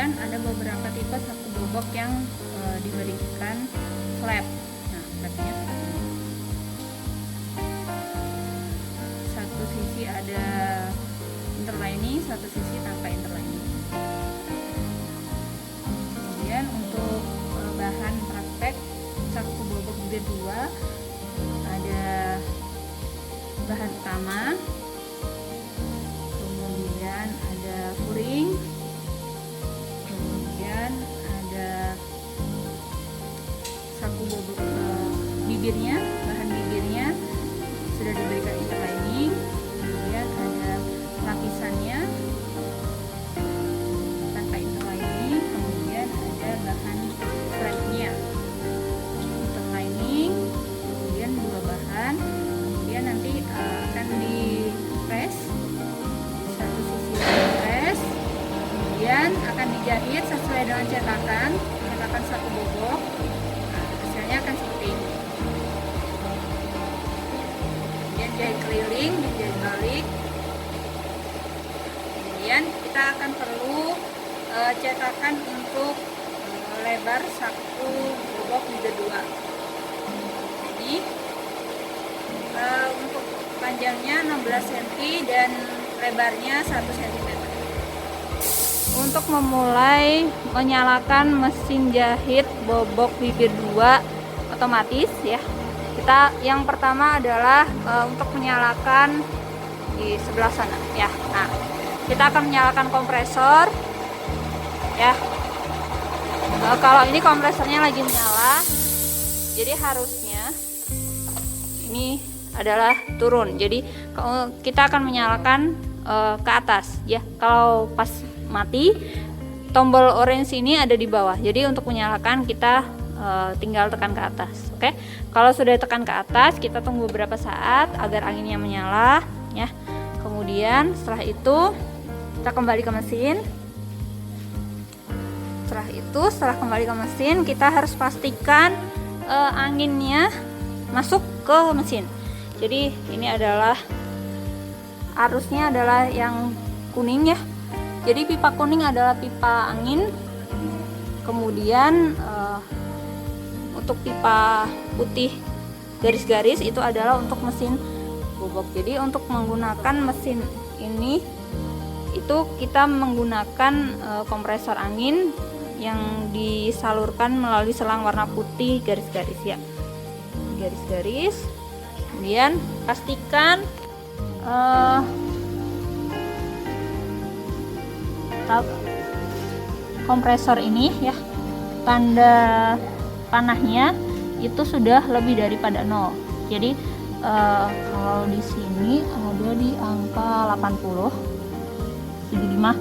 Kemudian ada beberapa tipe saku bobok yang diberikan flap. Nah, flapnya seperti ini. Satu sisi ada interlining, satu sisi tanpa interlining. Kemudian untuk bahan praktek saku bobok bibir 2 ada bahan utama, kemudian ada furing, kemudian ada saku bobok bibirnya, bahan bibirnya sudah diberikan interlining, kemudian ada lapisannya tanpa interlining, kemudian ada bahan flapnya interlining, kemudian dua bahan, kemudian nanti akan di press, satu sisi di press, kemudian akan dijahit sesuai dengan cetakan saku bobok. Nah, hasilnya akan seperti ini. Kemudian jahit keliling, dijahit balik. Kemudian kita akan perlu cetakan untuk lebar saku bobok bibir 2. Jadi untuk panjangnya 16 cm dan lebarnya 1 cm. Untuk memulai menyalakan mesin jahit bobok bibir 2 otomatis ya, kita yang pertama adalah untuk menyalakan di sebelah sana ya. Nah, kita akan menyalakan kompresor ya. Kalau ini kompresornya lagi menyala, jadi harusnya ini adalah turun. Jadi kita akan menyalakan ke atas ya. Kalau pas mati, tombol orange ini ada di bawah. Jadi untuk menyalakan kita tinggal tekan ke atas. Oke. Kalau sudah tekan ke atas, kita tunggu beberapa saat agar anginnya menyala ya. Kemudian setelah itu kita kembali ke mesin. Setelah kembali ke mesin, kita harus pastikan anginnya masuk ke mesin. Jadi ini adalah arusnya adalah yang kuning ya. Jadi pipa kuning adalah pipa angin. Kemudian untuk pipa putih garis-garis itu adalah untuk mesin bobok. Jadi untuk menggunakan mesin ini itu kita menggunakan kompresor angin yang disalurkan melalui selang warna putih garis-garis ya. Garis-garis. Kemudian pastikan kompresor ini ya, tanda panahnya itu sudah lebih daripada 0. Jadi kalau di sini ada di angka 80 75.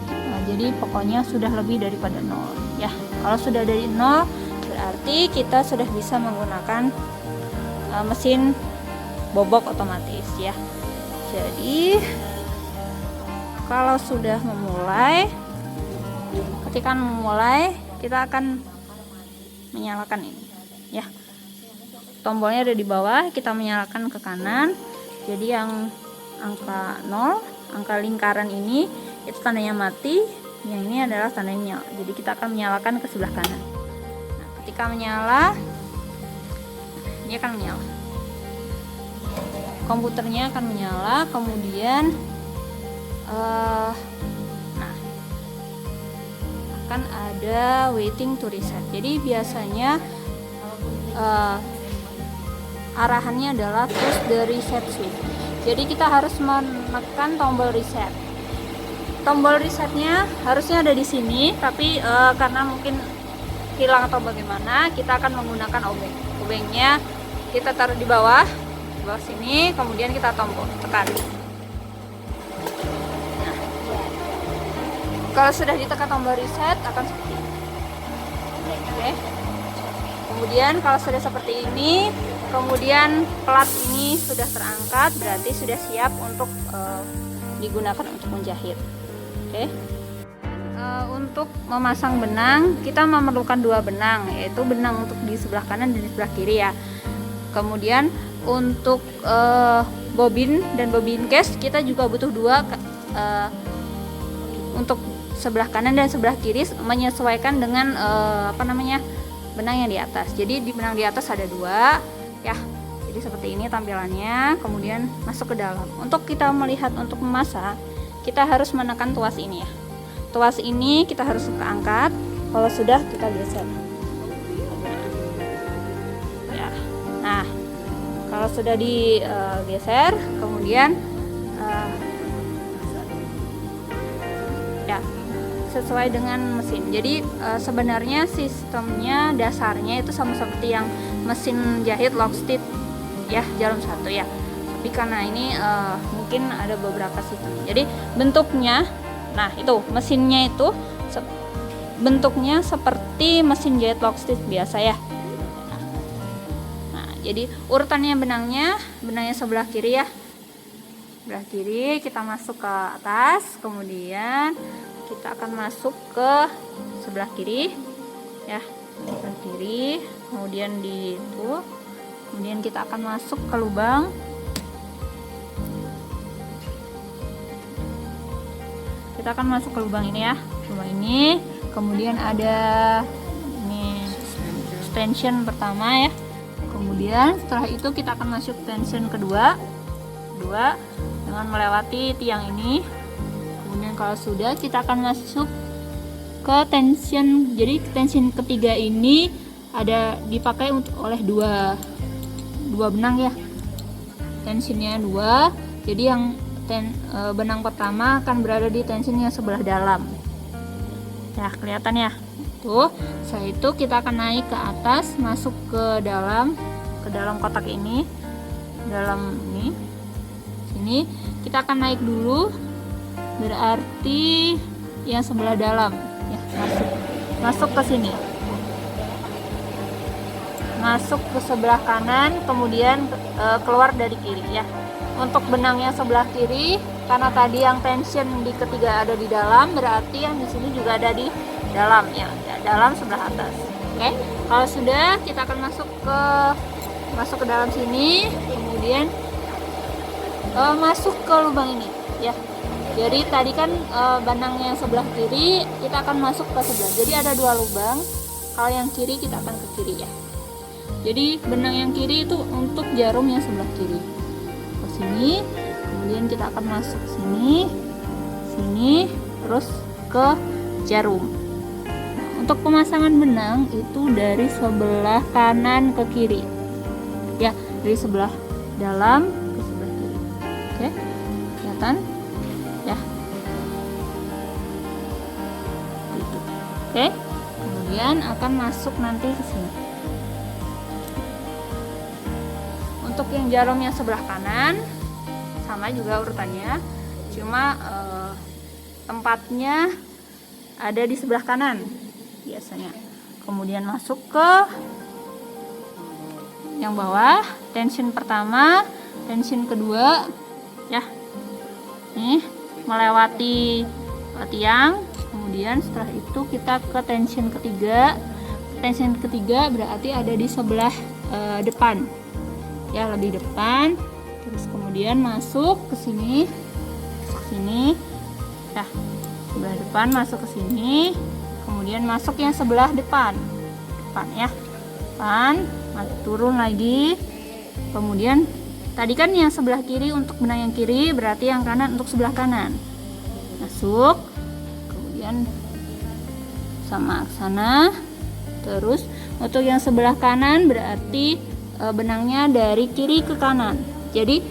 Nah, jadi pokoknya sudah lebih daripada 0 ya. Kalau sudah dari 0 berarti kita sudah bisa menggunakan mesin bobok otomatis ya. Jadi kalau sudah memulai, ketika memulai kita akan menyalakan ini ya. Tombolnya ada di bawah, kita menyalakan ke kanan. Jadi yang angka 0, angka lingkaran ini itu tandanya mati, yang ini adalah tandanya nyala. Jadi kita akan menyalakan ke sebelah kanan. Nah, ketika menyala, ini akan menyala. Komputernya akan menyala, kemudian nah, akan ada waiting to reset. Jadi biasanya arahannya adalah push the reset switch. Jadi kita harus menekan tombol reset. Tombol resetnya harusnya ada di sini, tapi karena mungkin hilang atau bagaimana, kita akan menggunakan obeng. Obengnya kita taruh di bawah sini, kemudian kita tekan. Nah, kalau sudah ditekan tombol reset akan seperti ini. Oke. Kemudian kalau sudah seperti ini, kemudian plat ini sudah terangkat, berarti sudah siap untuk digunakan untuk menjahit. Oke. Untuk memasang benang, kita memerlukan 2 benang, yaitu benang untuk di sebelah kanan dan di sebelah kiri ya. Kemudian untuk bobin dan bobin case kita juga butuh 2. untuk sebelah kanan dan sebelah kiri menyesuaikan dengan benang yang di atas. Jadi di benang di atas ada 2 ya. Jadi seperti ini tampilannya, kemudian masuk ke dalam. Untuk kita melihat untuk memasang, kita harus menekan tuas ini ya. Tuas ini kita harus angkat. Kalau sudah kita geser. Ya. Nah, kalau sudah digeser, kemudian ya sesuai dengan mesin. Jadi sebenarnya sistemnya dasarnya itu sama seperti yang mesin jahit Lockstitch ya, jarum 1 ya. Tapi karena ini mungkin ada beberapa sistem. Jadi bentuknya, nah itu mesinnya itu bentuknya seperti mesin jahit Lockstitch biasa ya. Nah, jadi urutannya benangnya sebelah kiri ya. Sebelah kiri kita masuk ke atas, kemudian kita akan masuk ke sebelah kiri ya, sebelah kiri, kemudian kemudian kita akan masuk ke lubang. Kita akan masuk ke lubang ini ya, lubang ini. Kemudian ada ini extension pertama ya. Kemudian setelah itu kita akan masuk tension kedua dengan melewati tiang ini. Kemudian kalau sudah, kita akan masuk ke tension. Jadi tension ketiga ini dipakai oleh dua benang ya. Tensionnya 2. Jadi yang benang pertama akan berada di tensionnya sebelah dalam. Ya, kelihatan ya. Tuh, setelah itu kita akan naik ke atas, masuk ke dalam kotak ini. Dalam ini. Sini kita akan naik dulu. Berarti yang sebelah dalam ya, masuk ke sini. Masuk ke sebelah kanan, kemudian keluar dari kiri ya. Untuk benang yang sebelah kiri, karena tadi yang tension di ketiga ada di dalam, berarti yang di sini juga ada di dalam ya, dalam sebelah atas. Oke, kalau sudah, kita akan masuk ke dalam sini, kemudian masuk ke lubang ini ya. Jadi tadi kan benang yang sebelah kiri kita akan masuk ke sebelah. Jadi ada 2 lubang. Kalau yang kiri kita akan ke kiri ya. Jadi benang yang kiri itu untuk jarum yang sebelah kiri. Ke sini, kemudian kita akan masuk sini, terus ke jarum. Nah, untuk pemasangan benang itu dari sebelah kanan ke kiri. Ya, dari sebelah dalam ke sebelah kiri. Oke. Kelihatan? Ya. Gitu. Oke. Kemudian akan masuk nanti ke sini. Untuk yang jarumnya sebelah kanan sama juga urutannya, cuma tempatnya ada di sebelah kanan biasanya. Kemudian masuk ke yang bawah, tension pertama, tension kedua ya. Nih, melewati tiang. Kemudian setelah itu kita ke tension ketiga. Tension ketiga berarti ada di sebelah depan ya, lebih depan. Terus kemudian masuk ke sini ya, sebelah depan masuk ke sini, kemudian masuk yang sebelah depan ya, turun lagi. Kemudian tadi kan yang sebelah kiri untuk benang yang kiri, berarti yang kanan untuk sebelah kanan. Masuk, kemudian sama ke sana. Terus untuk yang sebelah kanan berarti benangnya dari kiri ke kanan. Jadi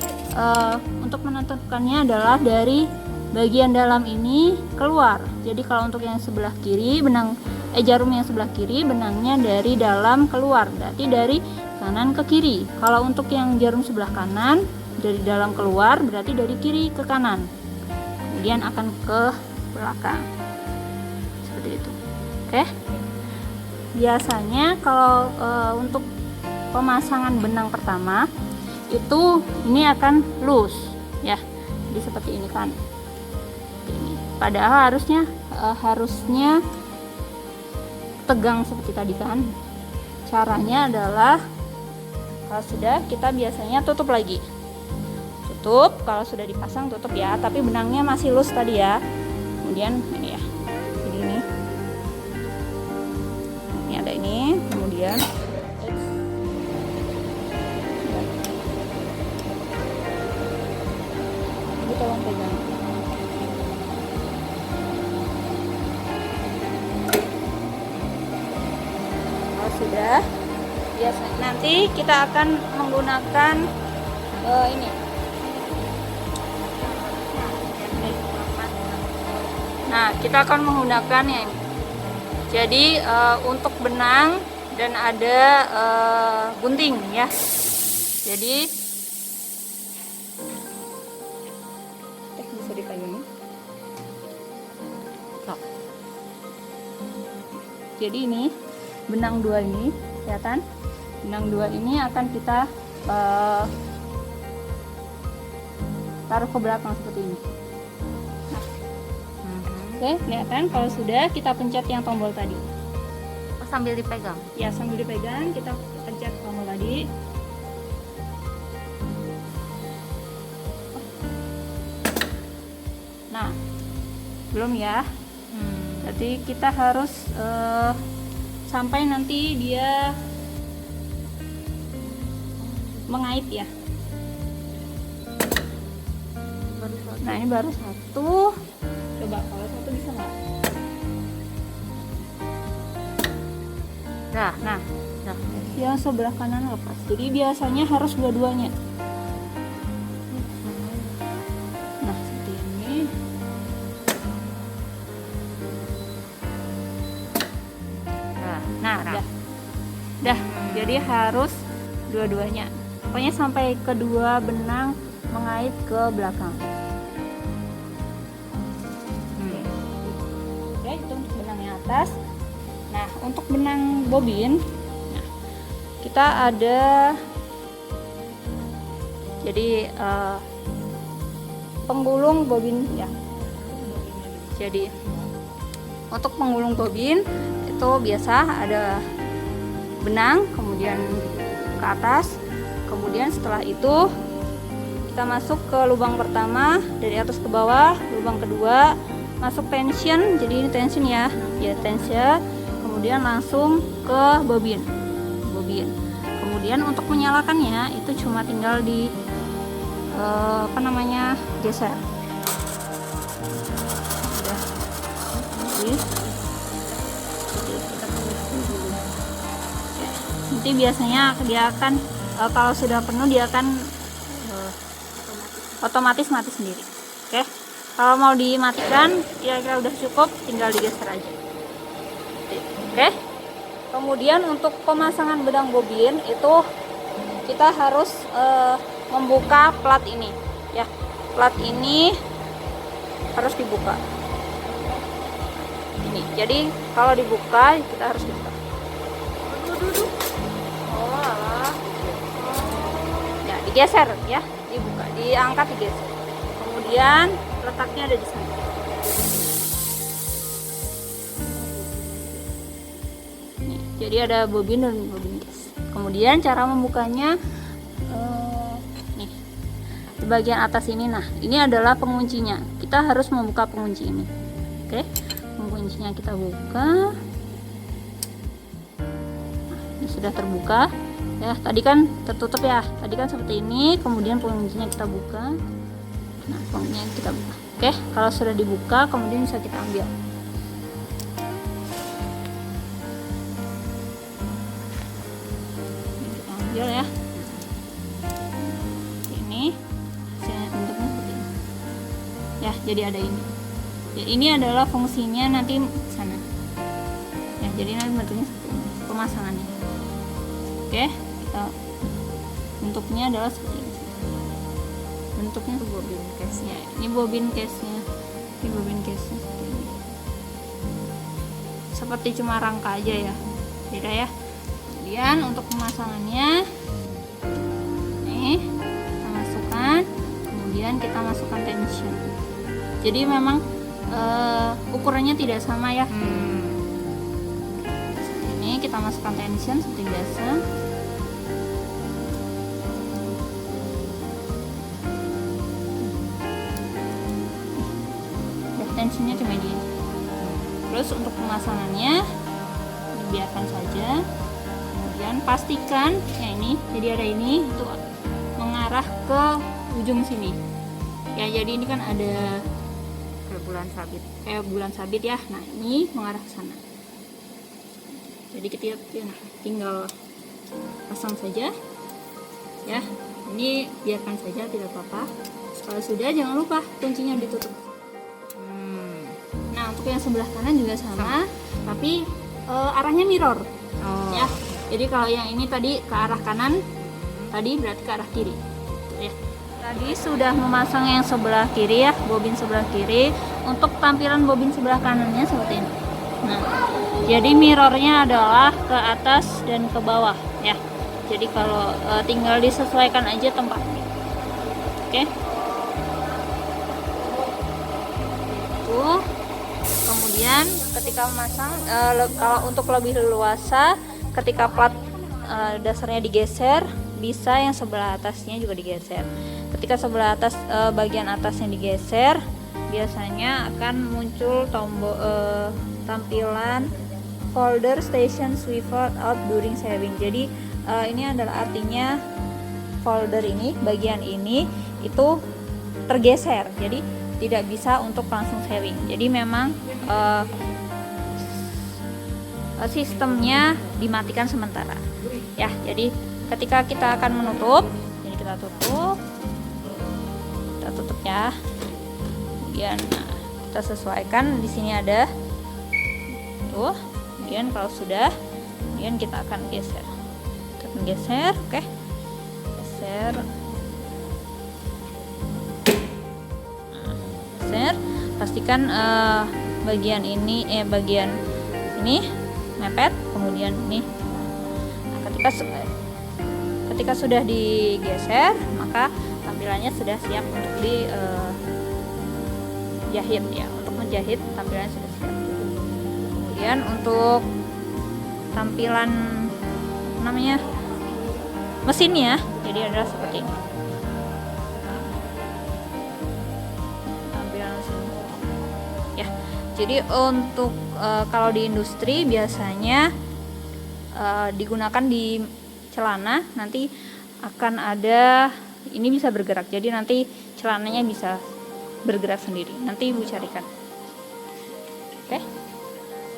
untuk menentukannya adalah dari bagian dalam ini keluar. Jadi kalau untuk yang sebelah kiri, jarum yang sebelah kiri benangnya dari dalam keluar, berarti dari kanan ke kiri. Kalau untuk yang jarum sebelah kanan dari dalam keluar, berarti dari kiri ke kanan, kemudian akan ke belakang seperti itu. Oke. Biasanya kalau untuk pemasangan benang pertama itu ini akan loose ya, jadi seperti ini kan. Ini padahal harusnya tegang seperti tadi kan. Caranya adalah kalau sudah, kita biasanya tutup lagi. Tutup, kalau sudah dipasang tutup ya, tapi benangnya masih loose tadi ya. kemudian ini ya, jadi ini ada ini, kemudian ini tolong pegang. Kalau sudah, biasa nanti kita akan menggunakan ini. Nah, kita akan menggunakannya ini. Jadi untuk benang dan ada gunting ya. Jadi bisa dipegang. Jadi ini benang 2 ini, kelihatan? Benang 2 ini akan kita taruh ke belakang seperti ini. Oke, kelihatan? Kalau sudah, kita pencet yang tombol tadi. Sambil dipegang? Ya, sambil dipegang, kita pencet tombol tadi. Nah, belum ya. Jadi kita harus sampai nanti dia mengait ya. Nah, ini baru satu. Coba kalau satu bisa nggak? Nah. Yang sebelah kanan lepas. Jadi biasanya harus dua-duanya. Nah, seperti ini. Nah. Dah. Jadi harus dua-duanya. Pokoknya sampai kedua benang mengait ke belakang. Oke, itu untuk benang yang atas. Nah, untuk benang bobin, nah, kita ada jadi penggulung bobin ya. Jadi untuk penggulung bobin itu biasa ada benang, kemudian ke atas, kemudian setelah itu kita masuk ke lubang pertama dari atas ke bawah, lubang kedua masuk tension, jadi ini tension ya, tension, kemudian langsung ke bobin. Kemudian untuk menyalakannya itu cuma tinggal di geser. Udah. Nanti biasanya dia akan kalau sudah penuh dia akan otomatis mati sendiri. Oke. Kalau mau dimatikan, kira-kira udah cukup, tinggal digeser aja. Oke. Kemudian untuk pemasangan benang bobin itu kita harus membuka plat ini, ya. Plat ini harus dibuka. Ini. Jadi kalau dibuka, kita harus dibuka. Ya, digeser, ya, dibuka, diangkat, digeser. Kemudian letaknya ada di sana. Nih, jadi ada bobin dan bobin gas. Kemudian cara membukanya nih di bagian atas ini. Nah, ini adalah penguncinya. Kita harus membuka pengunci ini. Oke, penguncinya kita buka. Nah, ini sudah terbuka. Ya, tadi kan tertutup ya. Tadi kan seperti ini. Kemudian penguncinya kita buka. Nah, penguncinya kita buka. Oke, kalau sudah dibuka, kemudian bisa kita ambil. Ini kita ambil ya. Ini bentuknya seperti ini. Ya, jadi ada ini. Ya, ini adalah fungsinya nanti sana. Ya, jadi nanti bentuknya seperti ini. Pemasangannya. Oke, kita bentuknya adalah seperti ini. Bentuknya bobin case-nya. Ini bobin case-nya. Ini bobin case-nya seperti ini. Seperti cuma rangka aja ya. Beda ya. Kemudian untuk pemasangannya nih kita masukkan, kemudian kita masukkan tension. Jadi memang ukurannya tidak sama ya. Ini kita masukkan tension seperti biasa. tensinya cuma di ini. Terus untuk pemasangannya dibiarkan saja. Kemudian pastikan ya ini, jadi ada ini itu mengarah ke ujung sini. Ya jadi ini kan ada kayak bulan sabit ya. Nah ini mengarah ke sana. Jadi kita tinggal pasang saja. Ya, ini biarkan saja tidak apa-apa. Kalau sudah jangan lupa kuncinya ditutup. Nah untuk yang sebelah kanan juga sama. Tapi arahnya mirror. Ya. Jadi kalau yang ini tadi ke arah kanan, tadi berarti ke arah kiri. Tuh, ya. Tadi sudah memasang yang sebelah kiri ya, bobin sebelah kiri. Untuk tampilan bobin sebelah kanannya seperti ini. Nah, jadi mirrornya adalah ke atas dan ke bawah ya. Jadi kalau tinggal disesuaikan aja tempatnya. Oke. Tuh. Kemudian ketika memasang, kalau untuk lebih leluasa, ketika plat dasarnya digeser, bisa yang sebelah atasnya juga digeser. Ketika sebelah atas, bagian atasnya digeser, biasanya akan muncul tombol tampilan folder station swivel out during saving. Jadi ini adalah artinya folder ini, bagian ini itu tergeser. Jadi tidak bisa untuk langsung saving. Jadi memang sistemnya dimatikan sementara. Ya, jadi ketika kita akan menutup, jadi kita tutup ya. Kemudian kita sesuaikan, di sini ada tuh. Kemudian kalau sudah, kemudian kita akan geser. Kita akan geser, oke. Geser. Geser. Pastikan bagian ini bagian ini mepet, kemudian ini. Nah, ketika sudah digeser, maka tampilannya sudah siap untuk dijahit ya. Untuk menjahit tampilannya sudah siap. Kemudian untuk tampilan namanya mesinnya, jadi adalah seperti ini. Tampilan mesin. Ya. Jadi untuk kalau di industri biasanya digunakan di celana, nanti akan ada ini bisa bergerak. Jadi nanti celananya bisa bergerak sendiri. Nanti Ibu carikan. Oke.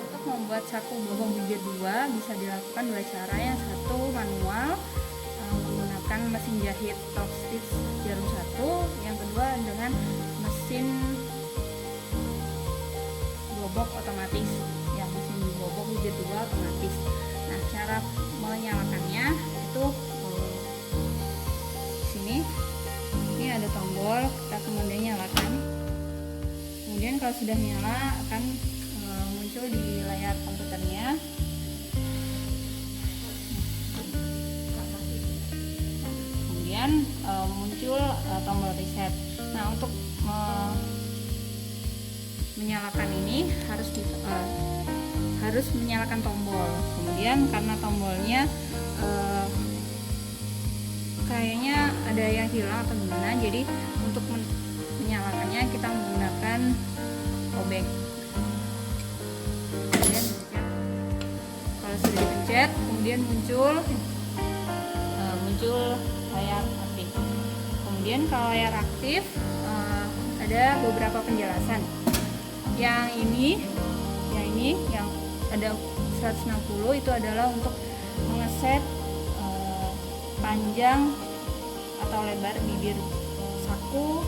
Untuk membuat saku bohong bibir 2 bisa dilakukan dua cara. Yang satu manual menggunakan mesin jahit top stitch jarum 1. Yang kedua dengan mesin bobok otomatis. Yang mesin bobok bibir 2 otomatis. Nah, cara menyalakannya itu sini. Ini ada tombol, kita kemudian nyalakan. Kemudian kalau sudah nyala akan muncul di layar komputernya. Kemudian muncul tombol reset. Nah, untuk menyalakan ini harus menyalakan tombol. Kemudian karena tombolnya kayaknya ada yang hilang atau gimana, jadi untuk menyalakannya kita menggunakan obeng. Kemudian kalau sudah dipencet, kemudian muncul layar aktif. Kemudian kalau layar aktif ada beberapa penjelasan. Yang ini yang ada 160 itu adalah untuk mengeset panjang atau lebar bibir saku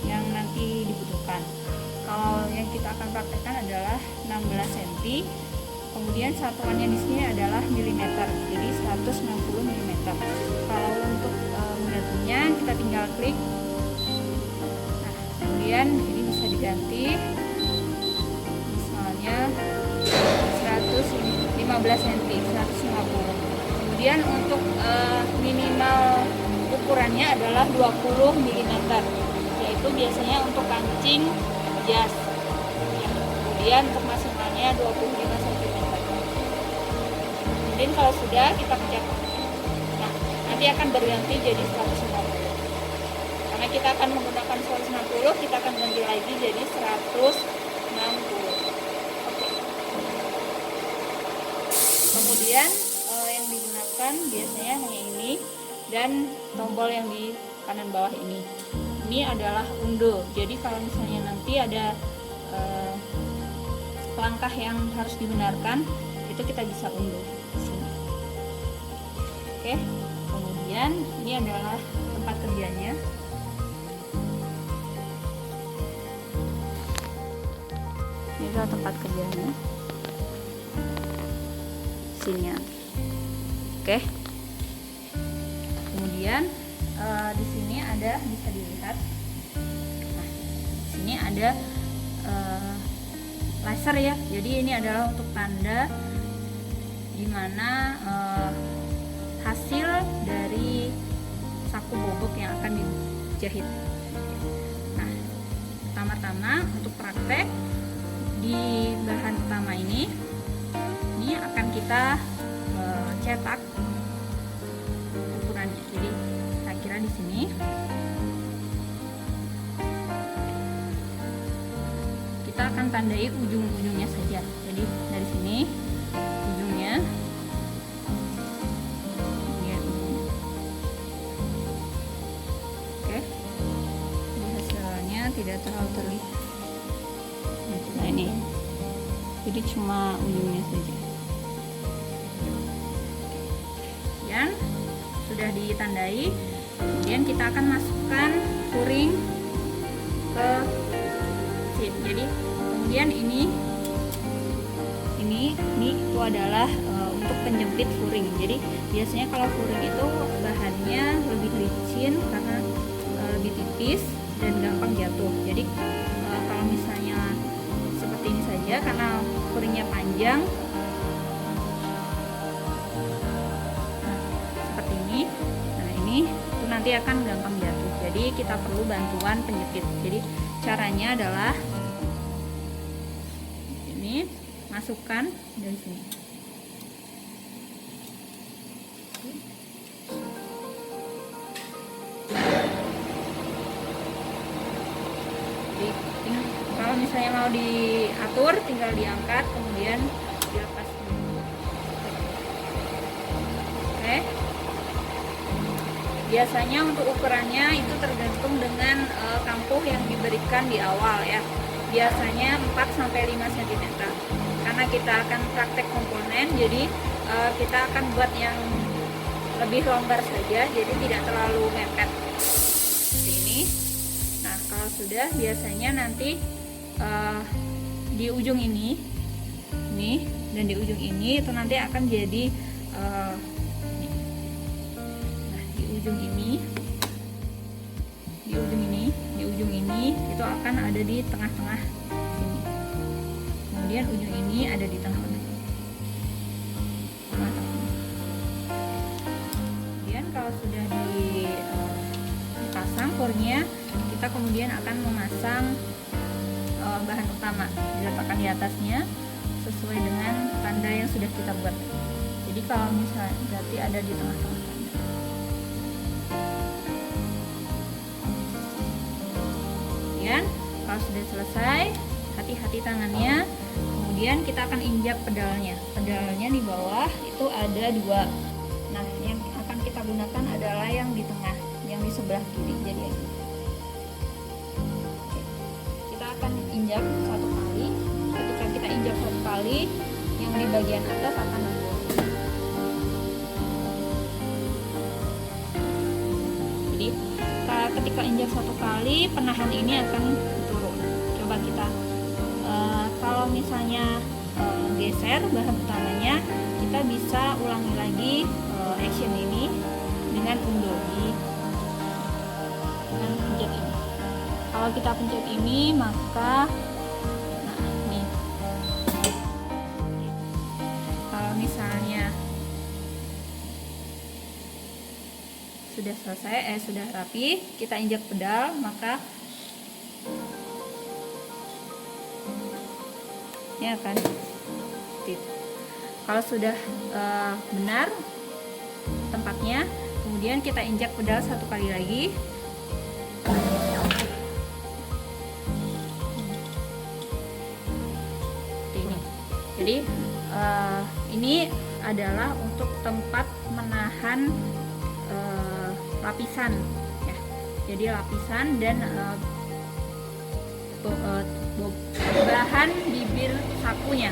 yang nanti dibutuhkan. Kalau yang kita akan praktekkan adalah 16 cm. Kemudian satuannya di sini adalah milimeter, jadi 160 mm. Kalau untuk menggantinya kita tinggal klik. Nah, kemudian ini bisa diganti. Misalnya 115 cm, 150. Kemudian untuk minimal ukurannya adalah 20 mm, yaitu biasanya untuk kancing jas. Kemudian untuk maksimalnya 25 cm. Kemudian kalau sudah kita pencet, nah nanti akan berganti jadi 150. Karena kita akan menggunakan 160, kita akan ganti lagi jadi 115 Kemudian yang digunakan biasanya hanya ini dan tombol yang di kanan bawah ini. Ini adalah undo. Jadi kalau misalnya nanti ada langkah yang harus dibenarkan, itu kita bisa unduh di sini. Oke. Kemudian ini adalah tempat kerjanya. Ini adalah tempat kerjanya. Sini. Oke. Kemudian di sini ada, bisa dilihat. Nah, di sini ada laser ya. Jadi ini adalah untuk tanda dimana hasil dari saku bobok yang akan dijahit. Nah, pertama-tama untuk praktek di bahan utama ini akan kita cetak ukurannya. Jadi saya kira di sini kita akan tandai ujung-ujungnya saja. Jadi dari sini ujungnya, kemudian ujungnya. Oke, ini hasilnya tidak terlalu terlihat. Nah ini, jadi cuma ujungnya saja. Dan sudah ditandai, kemudian kita akan masukkan furing ke sini. Jadi kemudian ini itu adalah untuk penjepit furing. Jadi biasanya kalau furing itu bahannya lebih licin karena lebih tipis dan gampang jatuh. Jadi kalau misalnya seperti ini saja, karena furingnya panjang, seperti ini. Nah ini itu nanti akan gampang jatuh. Jadi kita perlu bantuan penjepit. Jadi caranya adalah ini, masukkan dari sini. Jadi kalau misalnya mau diatur, tinggal diangkat kemudian dilepas. Oke. Biasanya untuk ukurannya itu tergantung dengan kampuh yang diberikan di awal ya. Biasanya 4-5 cm. Karena kita akan praktek komponen, jadi kita akan buat yang lebih longgar saja, jadi tidak terlalu mepet seperti ini. Nah kalau sudah, biasanya nanti di ujung ini dan di ujung ini itu nanti akan jadi di ujung ini itu akan ada di tengah-tengah sini. Kemudian ujung ini ada di tengah-tengah. Kemudian kalau sudah dipasang core-nya, kita kemudian akan memasang bahan utama, diletakkan di atasnya sesuai dengan tanda yang sudah kita buat. Jadi kalau misalnya berarti ada di tengah-tengah tanda. Kemudian kalau sudah selesai, hati-hati tangannya. Kemudian kita akan injak pedalnya. Pedalnya di bawah itu ada 2. Nah, yang akan kita gunakan adalah yang di tengah, yang di sebelah kiri. Jadi kita akan injak 1 kali. Ketika kita injak 1 kali, yang di bagian atas akan nunduk. Jadi ketika injak 1 kali, penahan ini akan turun. Coba kita kalau misalnya geser bahan utamanya, kita bisa ulangi lagi action ini dengan undo dengan pencet ini. Kalau kita pencet ini, maka ini kalau misalnya sudah selesai, sudah rapi, kita injak pedal, maka ini akan kalau sudah benar tempatnya, kemudian kita injak pedal 1 kali lagi. Seperti ini. Jadi ini adalah untuk tempat menahan lapisan ya. Jadi lapisan dan bahan bibir sakunya.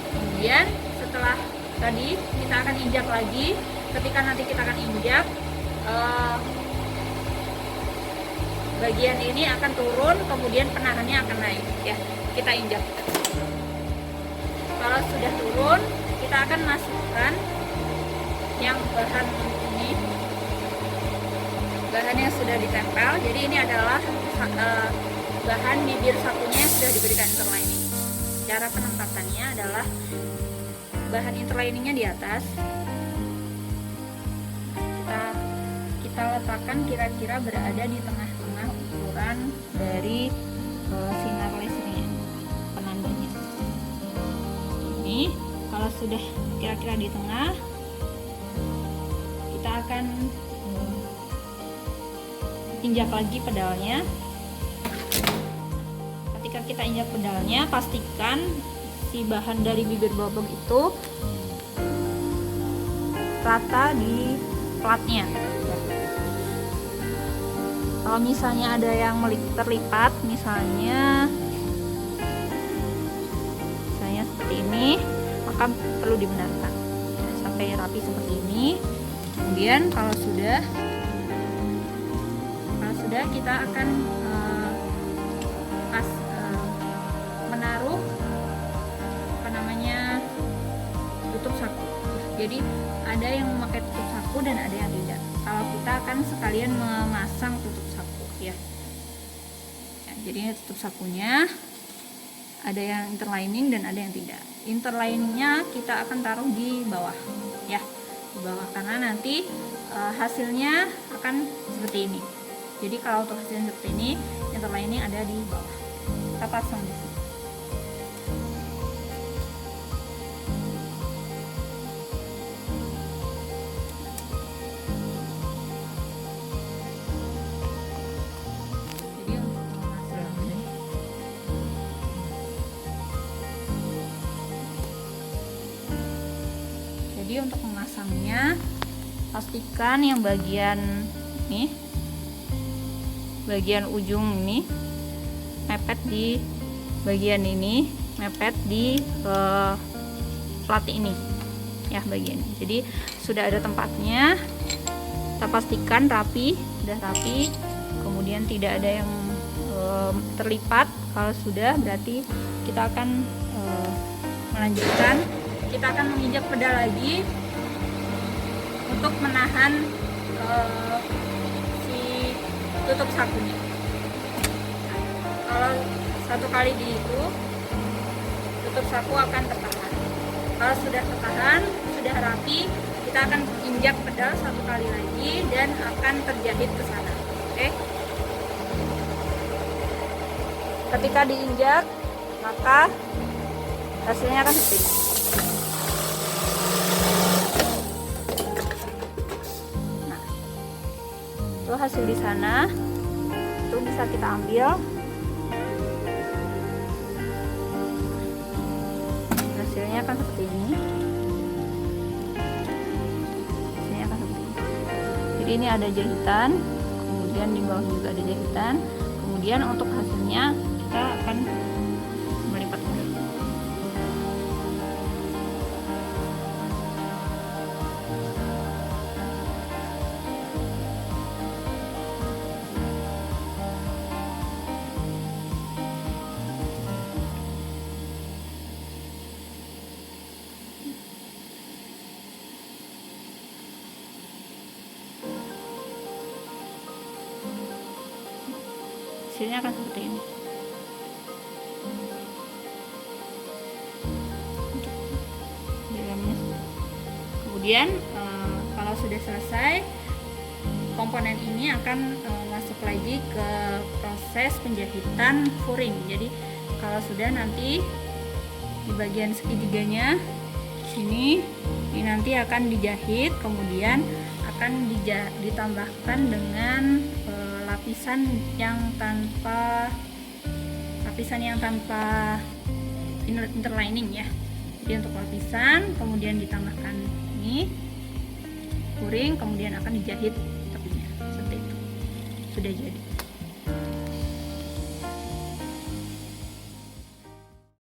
Kemudian setelah tadi kita akan injak lagi. Ketika nanti kita akan injak, bagian ini akan turun, kemudian penahannya akan naik ya. Kita injak. Kalau sudah turun, kita akan masukkan yang bahan ini, bahan yang sudah ditempel. Jadi ini adalah bahan bibir sakunya yang sudah diberikan interlining. Cara penempatannya adalah bahan interliningnya di atas, kita letakkan kira-kira berada di tengah-tengah ukuran dari sinar lasernya, penandanya. Ini kalau sudah kira-kira di tengah, kita akan injak lagi pedalnya. Ketika kita injak pedalnya, pastikan si bahan dari bibir bobok itu rata di platnya. Kalau misalnya ada yang terlipat, misalnya seperti ini, maka perlu dibenarkan sampai rapi seperti ini. Kemudian kalau sudah kita akan menaruh tutup saku. Jadi ada yang memakai tutup saku dan ada yang tidak. Kalau kita akan sekalian memasang tutup saku ya. Jadi ini tutup sakunya, ada yang interlining dan ada yang tidak. Interliningnya kita akan taruh di bawah ya, di bawah, karena nanti hasilnya akan seperti ini. Jadi kalau untuk hasilnya seperti ini, interlining ada di bawah. Kita pasang di sini. Jadi untuk memasangnya, pastikan yang bagian ini, bagian ujung ini mepet di bagian ini, mepet di plat ini ya, bagian ini. Jadi sudah ada tempatnya, kita pastikan rapi, sudah rapi, kemudian tidak ada yang terlipat. Kalau sudah, berarti kita akan melanjutkan. Kita akan menginjak pedal lagi untuk menahan si tutup sakunya. Kalau satu kali itu, tutup saku akan tertahan. Kalau sudah tertahan, sudah rapi, kita akan injak pedal satu kali lagi dan akan terjahit ke sana. Oke? Ketika diinjak, maka hasilnya akan seperti ini. Itu hasil di sana, itu bisa kita ambil. Hasilnya akan seperti ini. Hasilnya akan seperti ini. Jadi ini ada jahitan, kemudian di bawah juga ada jahitan. Kemudian untuk hasilnya kita akan melipat. Hasilnya akan seperti ini. Kemudian kalau sudah selesai, komponen ini akan masuk lagi ke proses penjahitan furing. Jadi kalau sudah, nanti di bagian segitiganya sini ini nanti akan dijahit, kemudian akan ditambahkan dengan lapisan yang tanpa interlining ya. Jadi untuk lapisan, kemudian ditambahkan ini kuring, kemudian akan dijahit tepinya seperti itu. Sudah jadi.